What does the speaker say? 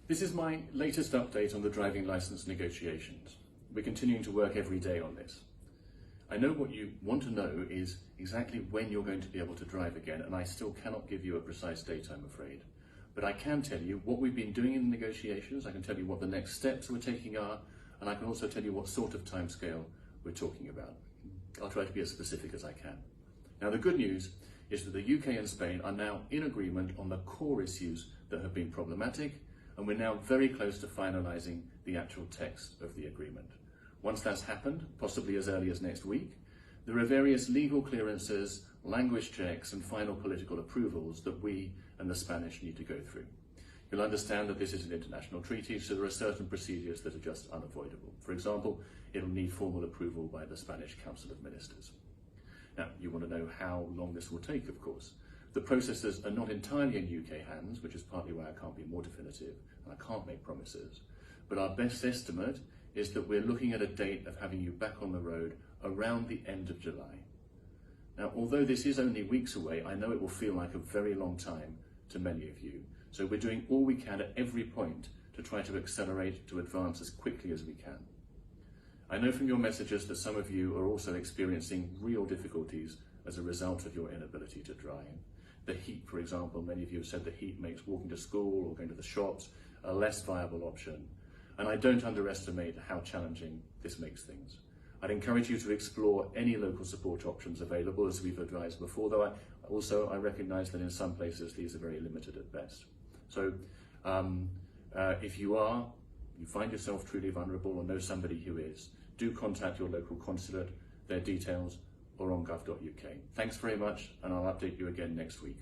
This is my latest update on the driving licence negotiations. We're continuing to work every day on this. I know what you want to know is exactly when you're going to be able to drive again, and I still cannot give you a precise date, I'm afraid. But I can tell you what we've been doing in the negotiations, I can tell you what the next steps we're taking are, and I can also tell you what sort of timescale we're talking about. I'll try to be as specific as I can. Now, the good news is that the UK and Spain are now in agreement on the core issues that have been problematic, and we're now very close to finalising the actual text of the agreement. Once that's happened, possibly as early as next week, there are various legal clearances, language checks and final political approvals that we and the Spanish need to go through. You'll understand that this is an international treaty, so there are certain procedures that are just unavoidable. For example, it'll need formal approval by the Spanish Council of Ministers. Now, you want to know how long this will take, of course. The processes are not entirely in UK hands, which is partly why I can't be more definitive and I can't make promises. But our best estimate is that we're looking at a date of having you back on the road around the end of July. Now, although this is only weeks away, I know it will feel like a very long time to many of you. So we're doing all we can at every point to try to accelerate, to advance as quickly as we can. I know from your messages that some of you are also experiencing real difficulties as a result of your inability to drive. The heat, for example, many of you have said the heat makes walking to school or going to the shops a less viable option. And I don't underestimate how challenging this makes things. I'd encourage you to explore any local support options available, as we've advised before, though I recognise that in some places these are very limited at best. So if you find yourself truly vulnerable or know somebody who is, do contact your local consulate, their details, or on gov.uk. Thanks very much, and I'll update you again next week.